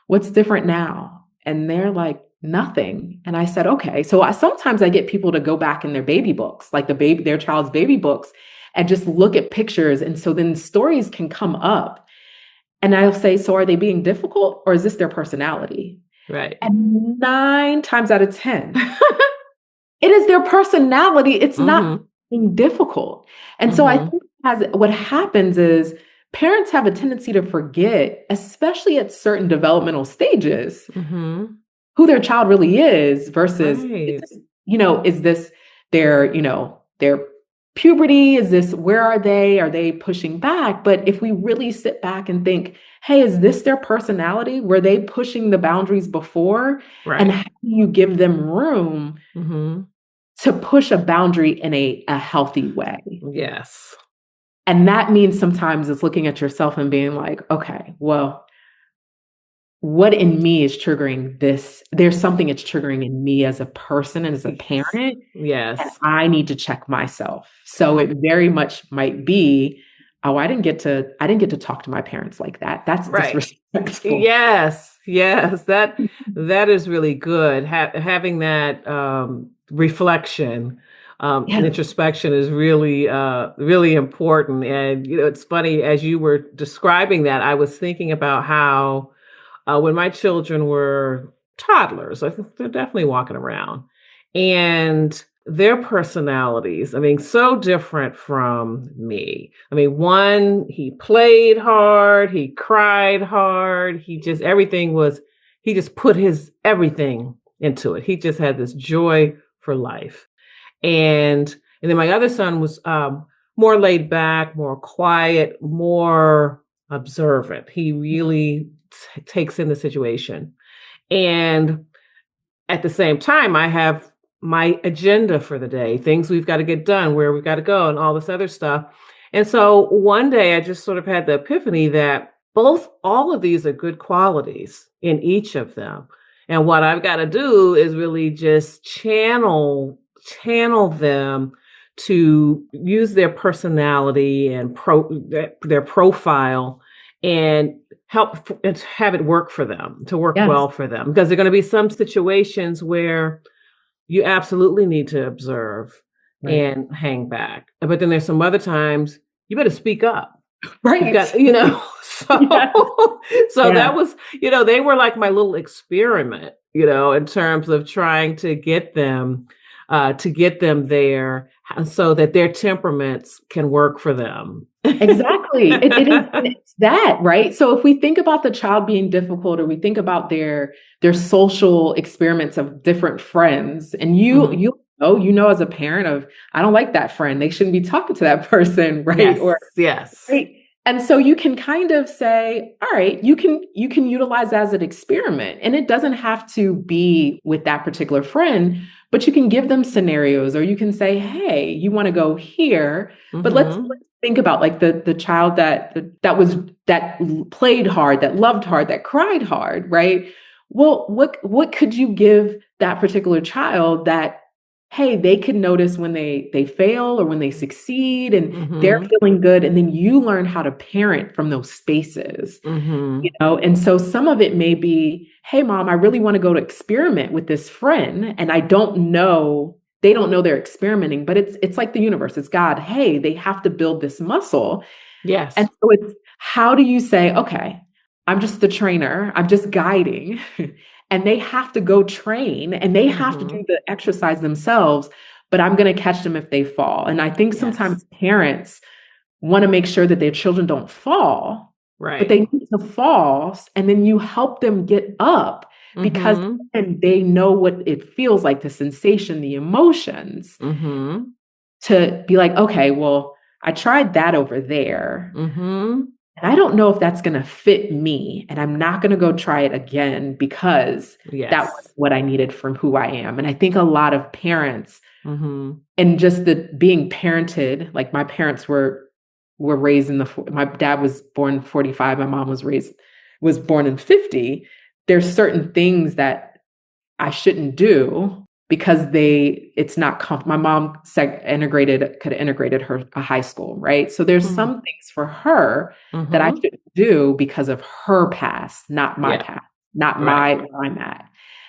Speaker 2: What's different now? And they're like, nothing. And I said, okay. So sometimes I get people to go back in their baby books, like their child's baby books, and just look at pictures. And so then stories can come up. And I'll say, so are they being difficult or is this their personality?
Speaker 1: Right.
Speaker 2: And 9 times out of 10, it is their personality. It's not
Speaker 1: Hmm.
Speaker 2: being difficult. And so I
Speaker 1: Hmm.
Speaker 2: think what happens is parents have a tendency to forget, especially at certain developmental stages,
Speaker 1: Hmm.
Speaker 2: who their child really is versus
Speaker 1: Right.
Speaker 2: is this their puberty? Is this, where are they? Are they pushing back? But if we really sit back and think, hey, is this their personality? Were they pushing the boundaries before? And
Speaker 1: Right.
Speaker 2: how do you give them room
Speaker 1: Hmm.
Speaker 2: to push a boundary in a healthy way?
Speaker 1: Yes.
Speaker 2: And that means sometimes it's looking at yourself and being like, okay, well, what in me is triggering this? There's something it's triggering in me as a person and as a
Speaker 1: Yes.
Speaker 2: parent, and
Speaker 1: Yes.
Speaker 2: I need to check myself. So it very much might be, oh, I didn't get to talk to my parents like that. That's
Speaker 1: Right.
Speaker 2: disrespectful.
Speaker 1: Yes, yes, that is really good. Having that reflection, and
Speaker 2: Yeah.
Speaker 1: introspection is really important. And it's funny as you were describing that, I was thinking about how when my children were toddlers, I think they're definitely walking around, and their personalities, I mean, so different from me. I mean, one, he played hard, he cried hard, he just put his everything into it. He just had this joy for life. And then my other son was more laid back, more quiet, more observant. He really takes in the situation. And at the same time, I have my agenda for the day, things we've got to get done, where we've got to go, and all this other stuff. And so one day I just sort of had the epiphany that all of these are good qualities in each of them. And what I've got to do is really just channel them to use their personality and their profile and and have it work for them, to work
Speaker 2: Yes.
Speaker 1: well for them. Because there are going to be some situations where you absolutely need to observe
Speaker 2: Right.
Speaker 1: and hang back. But then there's some other times you better speak up. You've
Speaker 2: Right.
Speaker 1: got, so
Speaker 2: Yes.
Speaker 1: so
Speaker 2: Yeah.
Speaker 1: that was, they were like my little experiment, in terms of trying to get them there so that their temperaments can work for them.
Speaker 2: Exactly. It is, and it's that, right? So if we think about the child being difficult, or we think about their social experiments of different friends, and
Speaker 1: Mhm.
Speaker 2: you know as a parent of, I don't like that friend. They shouldn't be talking to that person, right?
Speaker 1: Yes,
Speaker 2: Or
Speaker 1: yes.
Speaker 2: right. And so you can kind of say, all right, you can utilize as an experiment. And it doesn't have to be with that particular friend, but you can give them scenarios, or you can say, hey, you want to go here, but let's
Speaker 1: Mhm.
Speaker 2: think about like the child that played hard, that loved hard, that cried hard, right? Well, what could you give that particular child that, hey, they can notice when they fail or when they succeed, and they're
Speaker 1: Mhm.
Speaker 2: feeling good, and then you learn how to parent from those spaces.
Speaker 1: Mhm.
Speaker 2: And so some of it may be, hey, mom, I really want to go to experiment with this friend, and they don't know they're experimenting, but it's like the universe, it's God. Hey, they have to build this muscle. And
Speaker 1: Yes.
Speaker 2: so it's, how do you say, okay, I'm just the trainer, I'm just guiding, and they have to go train, and they have to do
Speaker 1: Mhm.
Speaker 2: the exercise themselves, but I'm going to catch them if they fall. And I think
Speaker 1: Yes.
Speaker 2: sometimes parents want to make sure that their children don't fall, but
Speaker 1: Right.
Speaker 2: they need to fall, and then you help them get up, because
Speaker 1: Mhm.
Speaker 2: then they know what it feels like, the sensation, the emotions,
Speaker 1: Mhm.
Speaker 2: to be like, okay, well, I tried that over there,
Speaker 1: Mhm.
Speaker 2: and I don't know if that's going to fit me, and I'm not going to go try it again because that was
Speaker 1: Yes.
Speaker 2: what I needed from who I am. And I think a lot of parents,
Speaker 1: Mhm.
Speaker 2: and just the being parented, like my parents were raised my dad was born 45, my mom was born in 50. There's certain things that I shouldn't do because it's not my mom could have integrated her a high school, right? So there's
Speaker 1: Mhm.
Speaker 2: some things for her that I
Speaker 1: Mhm.
Speaker 2: shouldn't do because of her past, not my
Speaker 1: Yeah.
Speaker 2: past, not
Speaker 1: Right.
Speaker 2: where I'm at.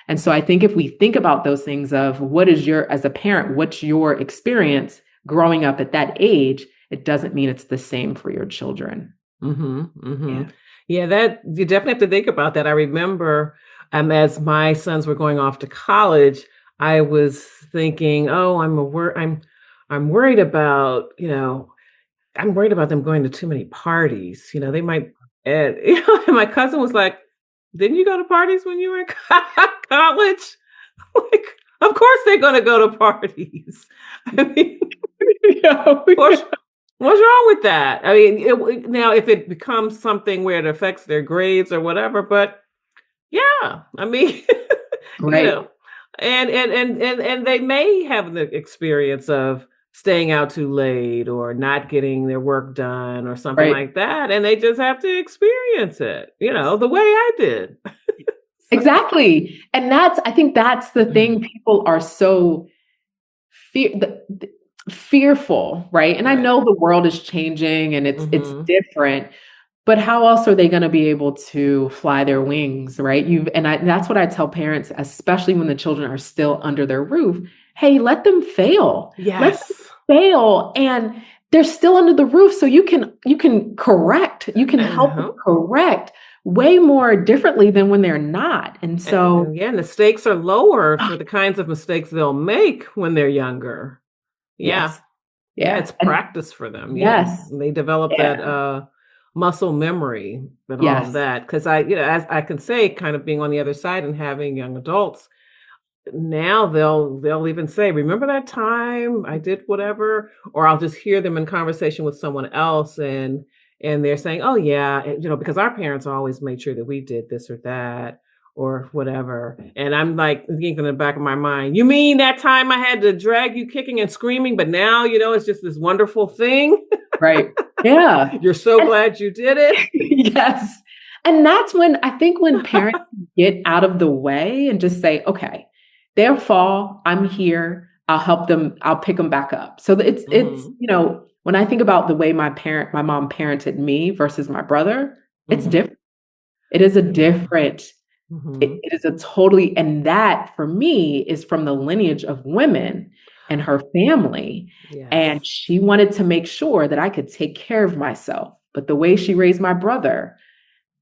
Speaker 2: And so I think if we think about those things of as a parent, what's your experience growing up at that age, it doesn't mean it's the same for your children.
Speaker 1: Mhm.
Speaker 2: Yeah.
Speaker 1: Mhm. Yeah, that you definitely have to think about that. I remember, as my sons were going off to college, I was thinking, "Oh, I'm worried about, I'm worried about them going to too many parties. They might." And, and my cousin was like, "Didn't you go to parties when you were in college?" Like, of course they're going to go to parties. I mean,
Speaker 2: Yeah.
Speaker 1: what's what's wrong with that? I mean, now if it becomes something where it affects their grades or whatever, but yeah, I mean, you
Speaker 2: Right.
Speaker 1: know, and they may have the experience of staying out too late or not getting their work done or something
Speaker 2: Right.
Speaker 1: like that, and they just have to experience it, the way I did. So,
Speaker 2: Exactly. And I think that's the thing. People are so fear, fearful, right? And I
Speaker 1: right.
Speaker 2: know the world is changing and it's
Speaker 1: Mhm.
Speaker 2: different, but how else are they going to be able to fly their wings, right? That's what I tell parents, especially when the children are still under their roof. Hey, let them fail. Let them
Speaker 1: Yes.
Speaker 2: fail, and they're still under the roof, so you can correct, you can help them
Speaker 1: Uh-huh.
Speaker 2: correct way more differently than when they're not. And so,
Speaker 1: And yeah, and the stakes are lower for the kinds of mistakes they'll make when they're younger. Yeah.
Speaker 2: yes,
Speaker 1: Yeah,
Speaker 2: yeah,
Speaker 1: it's
Speaker 2: and
Speaker 1: practice for them. Yeah.
Speaker 2: yes,
Speaker 1: They develop
Speaker 2: yeah,
Speaker 1: that muscle memory and all of
Speaker 2: yes,
Speaker 1: that. Because as I can say, kind of being on the other side and having young adults, now they'll even say, "Remember that time I did whatever?" Or I'll just hear them in conversation with someone else, and they're saying, "Oh yeah," because our parents always made sure that we did this or that or whatever. And I'm like thinking in the back of my mind, you mean that time I had to drag you kicking and screaming, but now it's just this wonderful thing.
Speaker 2: Right. Yeah.
Speaker 1: You're so
Speaker 2: And
Speaker 1: glad you did it.
Speaker 2: yes. And that's when I think when parents get out of the way and just say, okay, they'll fall. I'm here. I'll help them. I'll pick them back up. So it's,
Speaker 1: Mhm.
Speaker 2: when I think about the way my mom parented me versus my brother, it's
Speaker 1: Mhm.
Speaker 2: different. It is a
Speaker 1: Yeah.
Speaker 2: different,
Speaker 1: Mhm.
Speaker 2: it is a totally, and that for me is from the lineage of women and her family. And
Speaker 1: Yes.
Speaker 2: she wanted to make sure that I could take care of myself. But the way she raised my brother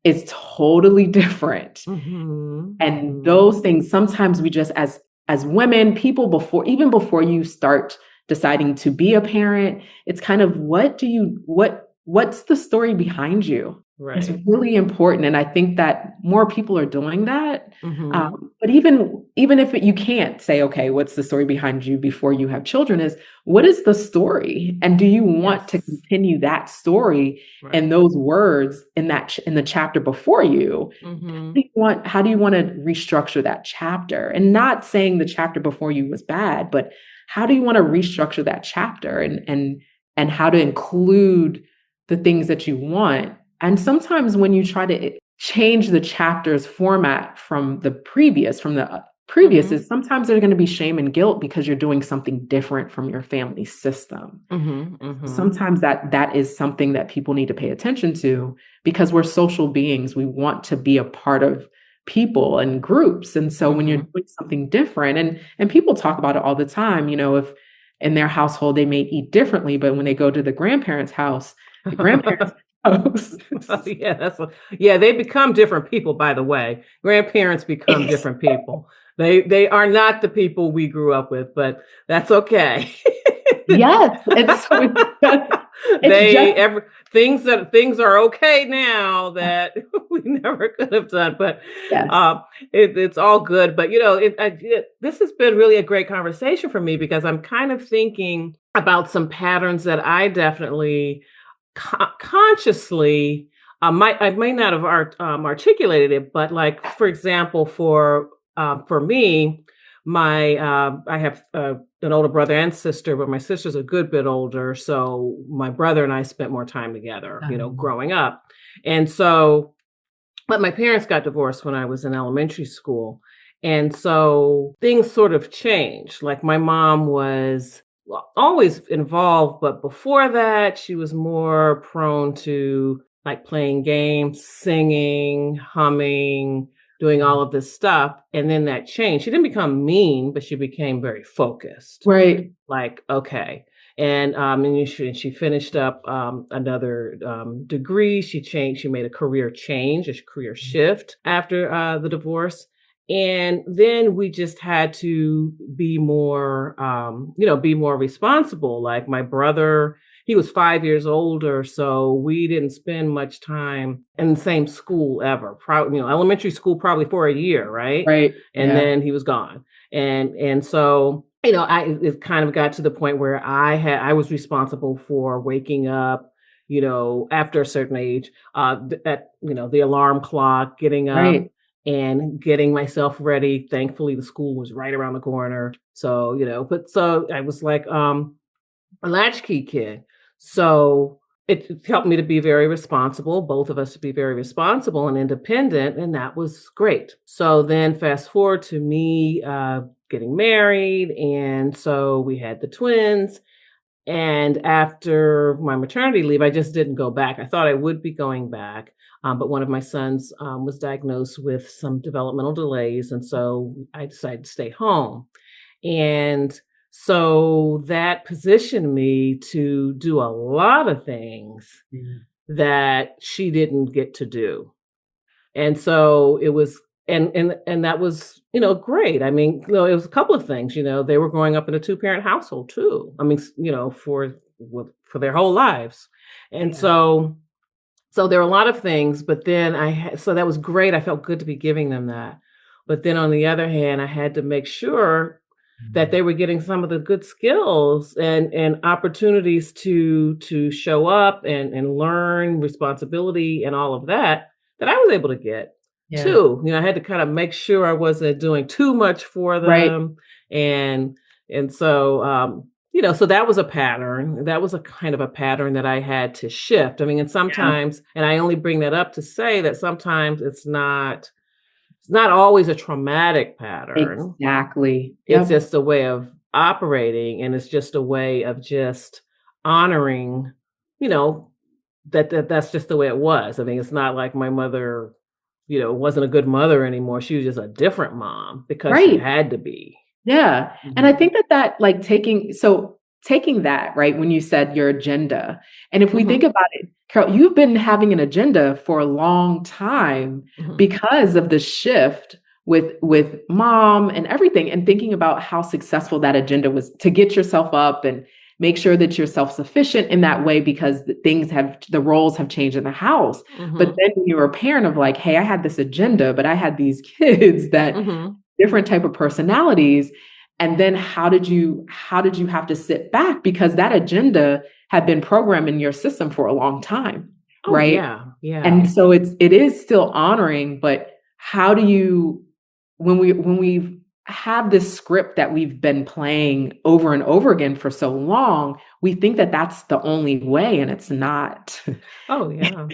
Speaker 2: is totally different.
Speaker 1: Mhm.
Speaker 2: And
Speaker 1: Mhm.
Speaker 2: those things, sometimes we just as women, people even before you start deciding to be a parent, it's kind of what's the story behind you? It's
Speaker 1: Right.
Speaker 2: really important. And I think that more people are doing that.
Speaker 1: Mhm.
Speaker 2: But even if you can't say, okay, what's the story behind you before you have children, is what is the story? And do you want to
Speaker 1: Yes.
Speaker 2: continue that story and
Speaker 1: Right.
Speaker 2: those words in the chapter before you?
Speaker 1: Mhm.
Speaker 2: How do you want to restructure that chapter? And not saying the chapter before you was bad, but how do you want to restructure that chapter and how to include the things that you want? And sometimes when you try to change the chapter's format from the previous
Speaker 1: Mhm.
Speaker 2: is sometimes there's going to be shame and guilt because you're doing something different from your family system.
Speaker 1: Mhm. Mhm.
Speaker 2: Sometimes that is something that people need to pay attention to because we're social beings. We want to be a part of people and groups. And so when you're
Speaker 1: Mhm.
Speaker 2: doing something different, and people talk about it all the time, if in their household they may eat differently, but when they go to the grandparents' house, the grandparents' house.
Speaker 1: Yeah, yeah, they become different people, by the way. Grandparents become different people. They are not the people we grew up with, but that's okay.
Speaker 2: Yes. And so it's just
Speaker 1: They ever things are okay now that we never could have done, but
Speaker 2: yes.
Speaker 1: um it's all good. But this has been really a great conversation for me because I'm kind of thinking about some patterns that I definitely consciously I may not have articulated it, but like for example, for me, my I have an older brother and sister, but my sister's a good bit older, so my brother and I spent more time together, growing up, and so but my parents got divorced when I was in elementary school. And so things sort of changed. Like my mom was always involved, but before that, she was more prone to like playing games, singing, humming, doing all of this stuff. And then that changed. She didn't become mean, but she became very focused.
Speaker 2: Right.
Speaker 1: Like, okay. And she finished up another degree. She made a career change, a career shift after the divorce. And then we just had to be more, be more responsible. Like my brother, he was 5 years older, so we didn't spend much time in the same school ever. Probably, elementary school probably for a year, right?
Speaker 2: Right.
Speaker 1: And
Speaker 2: Yeah.
Speaker 1: then he was gone. And so it kind of got to the point where I was responsible for waking up, after a certain age, at the alarm clock, getting up
Speaker 2: Right.
Speaker 1: and getting myself ready. Thankfully, the school was right around the corner, so but so I was like a latchkey kid, so it helped me to be very responsible. Both of us to be very responsible and independent, and that was great. So then, fast forward to me getting married, and so we had the twins. And after my maternity leave, I just didn't go back. I thought I would be going back, but one of my sons was diagnosed with some developmental delays. And so I decided to stay home. And so that positioned me to do a lot of things
Speaker 2: Mm.
Speaker 1: that she didn't get to do. And so it was and that was, great. I mean, it was a couple of things, they were growing up in a two-parent household too. I mean, for their whole lives. And
Speaker 2: Yeah.
Speaker 1: so there were a lot of things, but then so that was great. I felt good to be giving them that. But then on the other hand, I had to make sure, that they were getting some of the good skills and opportunities to show up and learn responsibility and all of that I was able to get
Speaker 2: Yeah.
Speaker 1: too. I had to kind of make sure I wasn't doing too much for
Speaker 2: Right.
Speaker 1: them. And so so that was a pattern. That was a kind of a pattern that I had to shift. I mean, and
Speaker 2: Yeah.
Speaker 1: sometimes, and I only bring that up to say that sometimes it's not always a traumatic pattern.
Speaker 2: Exactly.
Speaker 1: It's
Speaker 2: Yep.
Speaker 1: just a way of operating, and it's just a way of just honoring, you know, that's just the way it was. I mean, it's not like my mother, wasn't a good mother anymore. She was just a different mom because she
Speaker 2: Right.
Speaker 1: had to be.
Speaker 2: Yeah. And I
Speaker 1: Mhm.
Speaker 2: think that like taking that, right, when you said your agenda, and if we think
Speaker 1: Mhm.
Speaker 2: about it, Carol, you've been having an agenda for a long time
Speaker 1: Mhm.
Speaker 2: because of the shift with mom and everything, and thinking about how successful that agenda was to get yourself up and make sure that you're self-sufficient in that way because the roles have changed in the house. But
Speaker 1: Mhm.
Speaker 2: then when you're a parent of like, hey, I had this agenda, but I had these kids that
Speaker 1: Mhm.
Speaker 2: different type of personalities, and then how did you have to sit back because that agenda had been programmed in your system for a long time,
Speaker 1: Oh
Speaker 2: right?
Speaker 1: yeah. Yeah.
Speaker 2: And so it is still honoring, but how do you when we have this script that we've been playing over and over again for so long, we think that that's the only way, and it's not.
Speaker 1: Oh yeah.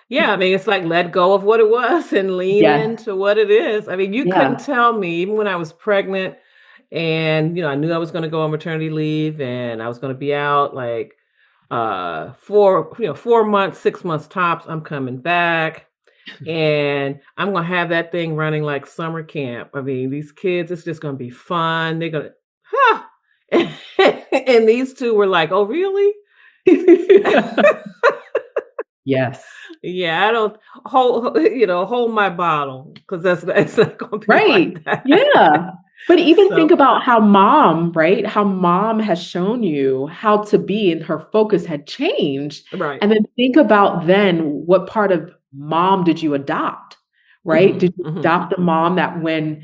Speaker 1: Yeah, I mean, it's like let go of what it was and lean
Speaker 2: Yes.
Speaker 1: into what it is. I mean, you couldn't
Speaker 2: Yeah.
Speaker 1: tell me even when I was pregnant and I knew I was going to go on maternity leave and I was going to be out like 4 months, 6 months tops. I'm coming back and I'm going to have that thing running like summer camp. I mean, these kids, it's just going to be fun. They're going to, huh. And these two were like, oh, really?
Speaker 2: Yes.
Speaker 1: Yeah, I don't hold my bottle because that's not going to be
Speaker 2: Right.
Speaker 1: like that.
Speaker 2: Yeah. But even think
Speaker 1: So,
Speaker 2: about how mom, right? How mom has shown you how to be and her focus had changed.
Speaker 1: right.
Speaker 2: And then think about then what part of mom did you adopt? Right?
Speaker 1: Hmm.
Speaker 2: Did you
Speaker 1: Hmm.
Speaker 2: adopt the mom that when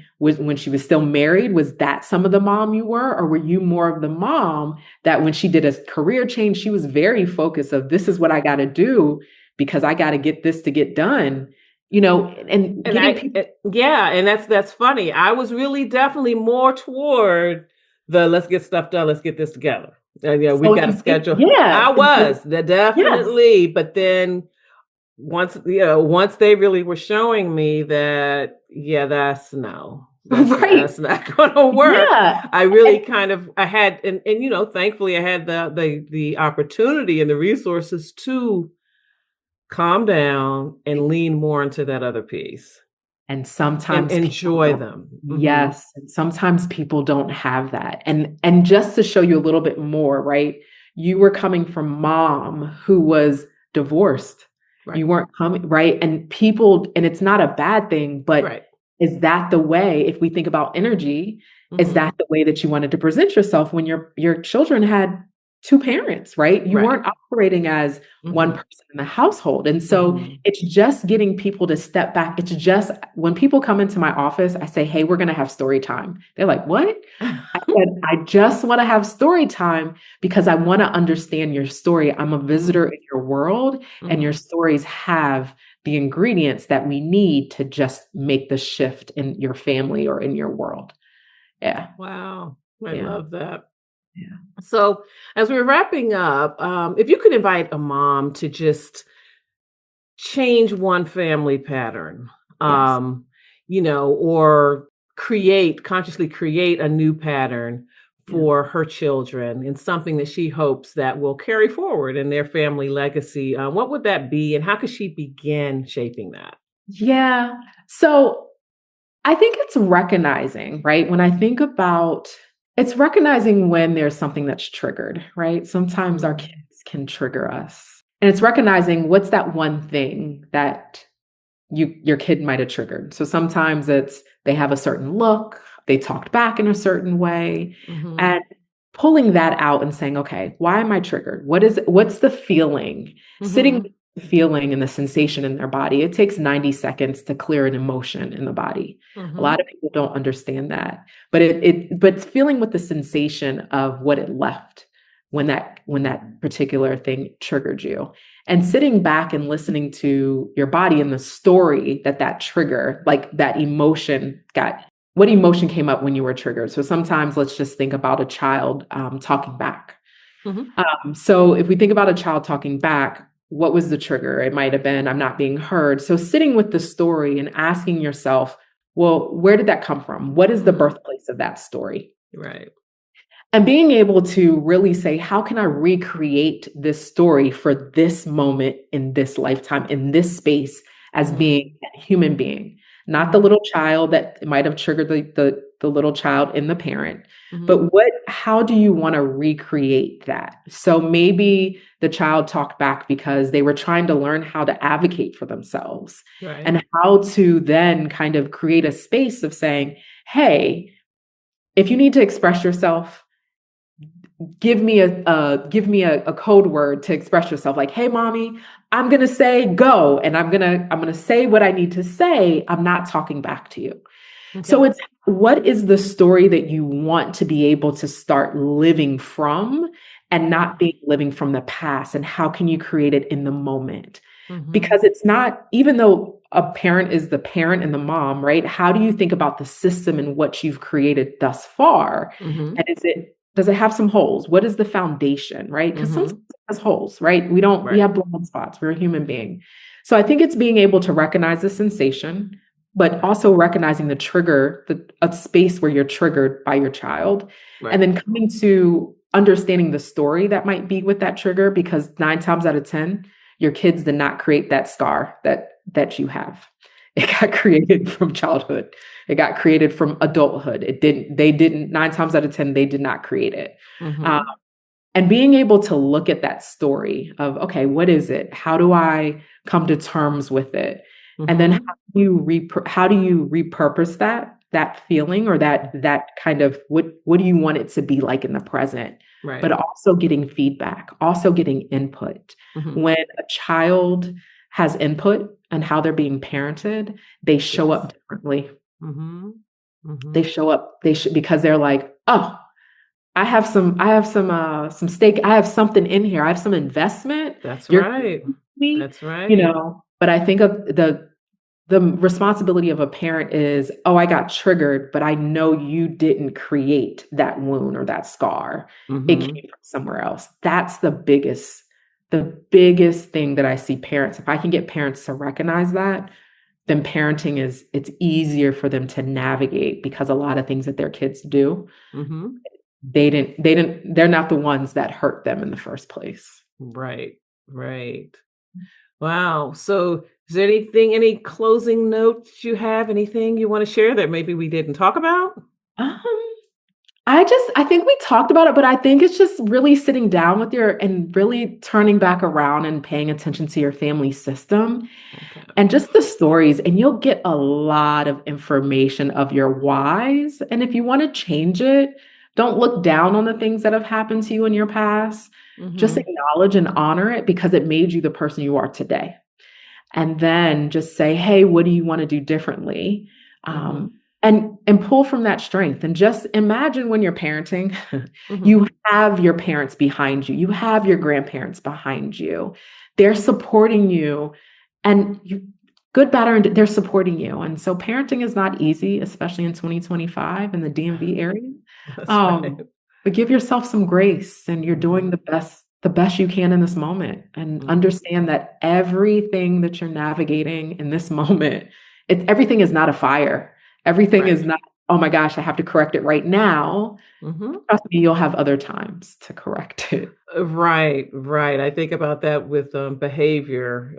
Speaker 2: she was still married, was that some of the mom you were? Or were you more of the mom that when she did a career change, she was very focused of this is what I got to do because I got to get this to get done, and
Speaker 1: And
Speaker 2: getting people.
Speaker 1: yeah, and that's funny. I was really definitely more toward the let's get stuff done, let's get this together. Yeah,
Speaker 2: So
Speaker 1: we've got a
Speaker 2: you think,
Speaker 1: schedule.
Speaker 2: yeah,
Speaker 1: I was
Speaker 2: yes,
Speaker 1: definitely, but then once they really were showing me that, yeah,
Speaker 2: right,
Speaker 1: that's not going to work.
Speaker 2: yeah,
Speaker 1: I really kind of, I had, and thankfully I had the opportunity and the resources to calm down and lean more into that other piece
Speaker 2: and
Speaker 1: and
Speaker 2: sometimes people
Speaker 1: enjoy
Speaker 2: don't.
Speaker 1: them. Hmm.
Speaker 2: Yes, and sometimes people don't have that. And just to show you a little bit more, right? You were coming from mom who was divorced.
Speaker 1: Right.
Speaker 2: You weren't coming, right? And it's not a bad thing, but
Speaker 1: Right.
Speaker 2: is that the way, if we think about energy, is
Speaker 1: Hmm.
Speaker 2: that the way that you wanted to present yourself when your children had two parents, right? You
Speaker 1: Right.
Speaker 2: weren't operating as one
Speaker 1: Hmm.
Speaker 2: person in the household. And so
Speaker 1: Hmm.
Speaker 2: it's just getting people to step back. It's just when people come into my office, I say, hey, we're going to have story time. They're like, what? I said, I just want to have story time because I want to understand your story. I'm a visitor
Speaker 1: Hmm.
Speaker 2: in your world, and your
Speaker 1: Hmm.
Speaker 2: stories have the ingredients that we need to just make the shift in your family or in your world. Yeah.
Speaker 1: Wow. I
Speaker 2: Yeah.
Speaker 1: love that.
Speaker 2: Yeah.
Speaker 1: So, as we're wrapping up, if you could invite a mom to just change one family pattern,
Speaker 2: Yes.
Speaker 1: or consciously create a new pattern
Speaker 2: Yeah.
Speaker 1: for her children and something that she hopes that will carry forward in their family legacy, what would that be and how could she begin shaping that?
Speaker 2: Yeah. So I think it's recognizing, right? When I think about it's recognizing when there's something that's triggered, right? Sometimes our
Speaker 1: Mhm.
Speaker 2: kids can trigger us. And it's recognizing what's that one thing that your kid might have triggered. So sometimes it's they have a certain look, they talked back in a certain way,
Speaker 1: Mhm.
Speaker 2: and pulling that out and saying, okay, why am I triggered? What's the feeling? Sitting with
Speaker 1: Mhm.
Speaker 2: feeling and the sensation in their body. It takes 90 seconds to clear an emotion in the body. A lot of people don't understand that, but feeling with the sensation of what it left when that particular thing triggered you, and sitting back and listening to your body and the story that trigger, like that emotion got, what emotion came up when you were triggered. So sometimes let's just think about a child talking back. So if we think about a child talking back, what was the trigger? It might have been, I'm not being heard. So sitting with the story and asking yourself, well, where did that come from? What is the birthplace of that story?
Speaker 1: Right.
Speaker 2: And being able to really say, how can I recreate this story for this moment in this lifetime, in this space, as being a human being, not the little child that might have triggered the little child in the parent, but how do you want to recreate that? So maybe the child talked back because they were trying to learn how to advocate for themselves, and how to then kind of create a space of saying, hey, if you need to express yourself, give me a code word to express yourself. Like, hey, mommy, I'm gonna say go, and I'm gonna say what I need to say. I'm not talking back to you. So it's, what is the story that you want to be able to start living from, and not being living from the past, and how can you create it in the moment? Because it's not, even though a parent is the parent and the mom, right? How do you think about the system and what you've created thus far? And does it have some holes? What is the foundation, right? Because sometimes it has holes, right? We have blind spots. We're a human being. So I think it's being able to recognize the sensation, but also recognizing the trigger, a space where you're triggered by your child, and then coming to understanding the story that might be with that trigger, because 9 times out of 10, your kids did not create that scar that you have. It got created from childhood. It got created from adulthood. They didn't, 9 times out of 10, they did not create it. And being able to look at that story of, okay, what is it? How do I come to terms with it? And then how do you repurpose that feeling, or that kind of, what do you want it to be like in the present? But also getting feedback, also getting input. When a child has input and how they're being parented, they show up differently. They show up, because they're like, oh, I have some stake. I have something in here. I have some investment.
Speaker 1: That's
Speaker 2: You're
Speaker 1: right.
Speaker 2: me,
Speaker 1: That's right.
Speaker 2: But I think of the responsibility of a parent is, oh, I got triggered, but I know you didn't create that wound or that scar. It came from somewhere else. That's the biggest thing that I see parents. If I can get parents to recognize that, then parenting it's easier for them to navigate, because a lot of things that their kids do, they're not the ones that hurt them in the first place.
Speaker 1: Right. Wow. So is there any closing notes you have? Anything you want to share that maybe we didn't talk about?
Speaker 2: I think we talked about it, but I think it's just really sitting down with and really turning back around and paying attention to your family system and just the stories, and you'll get a lot of information of your whys. And if you want to change it, don't look down on the things that have happened to you in your past. Just acknowledge and honor it, because it made you the person you are today. And then just say, hey, what do you want to do differently? And pull from that strength, and just imagine when you're parenting, you have your parents behind you. You have your grandparents behind you. They're supporting you, and good, bad, or they're supporting you. And so parenting is not easy, especially in 2025 in the DMV area. But give yourself some grace, and you're doing the best you can in this moment, and understand that everything that you're navigating in this moment, everything is not a fire. Everything is not, oh my gosh, I have to correct it right now. Trust me, you'll have other times to correct it.
Speaker 1: Right. I think about that with behavior.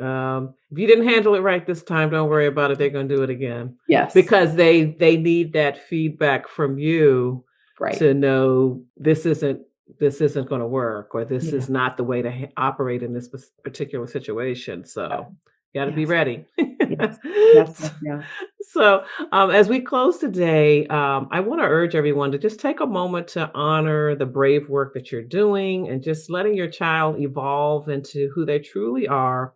Speaker 1: If you didn't handle it right this time, don't worry about it. They're going to do it again.
Speaker 2: Yes.
Speaker 1: Because they need that feedback from you to know this isn't going to work, or this is not the way to operate in this particular situation. So you got to be ready. So as we close today, I want to urge everyone to just take a moment to honor the brave work that you're doing, and just letting your child evolve into who they truly are,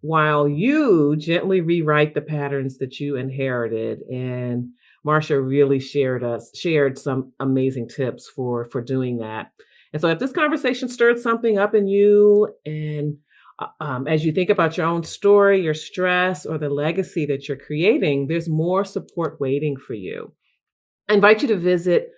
Speaker 1: while you gently rewrite the patterns that you inherited. And Marcia really shared some amazing tips for doing that. And so if this conversation stirred something up in you, and as you think about your own story, your stress, or the legacy that you're creating, there's more support waiting for you. I invite you to visit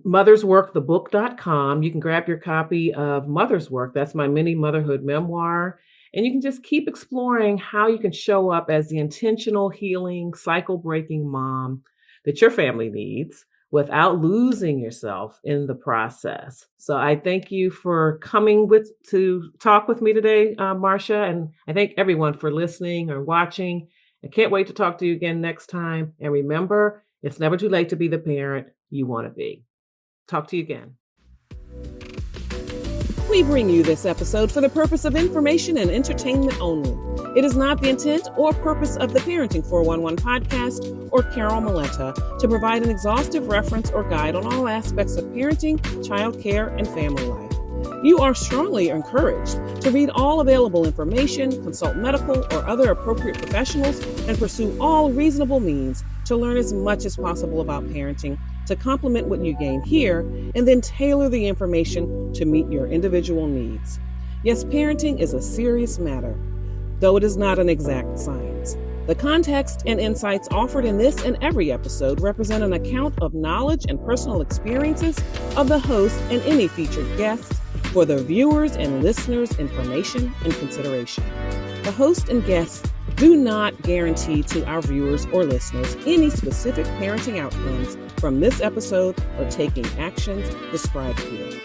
Speaker 1: mothersworkthebook.com. You can grab your copy of Mother's Work. That's my mini motherhood memoir. And you can just keep exploring how you can show up as the intentional, healing, cycle breaking mom that your family needs without losing yourself in the process. So I thank you for coming to talk with me today, Marcia, and I thank everyone for listening or watching. I can't wait to talk to you again next time. And remember, it's never too late to be the parent you want to be. Talk to you again.
Speaker 3: We bring you this episode for the purpose of information and entertainment only. It is not the intent or purpose of the Parenting 411 podcast or Carol Maletta to provide an exhaustive reference or guide on all aspects of parenting, childcare, and family life. You are strongly encouraged to read all available information, consult medical or other appropriate professionals, and pursue all reasonable means to learn as much as possible about parenting to complement what you gain here, and then tailor the information to meet your individual needs. Yes, parenting is a serious matter, though it is not an exact science. The context and insights offered in this and every episode represent an account of knowledge and personal experiences of the host and any featured guests for the viewers' and listeners' information and consideration. The host and guests do not guarantee to our viewers or listeners any specific parenting outcomes from this episode or taking actions described here.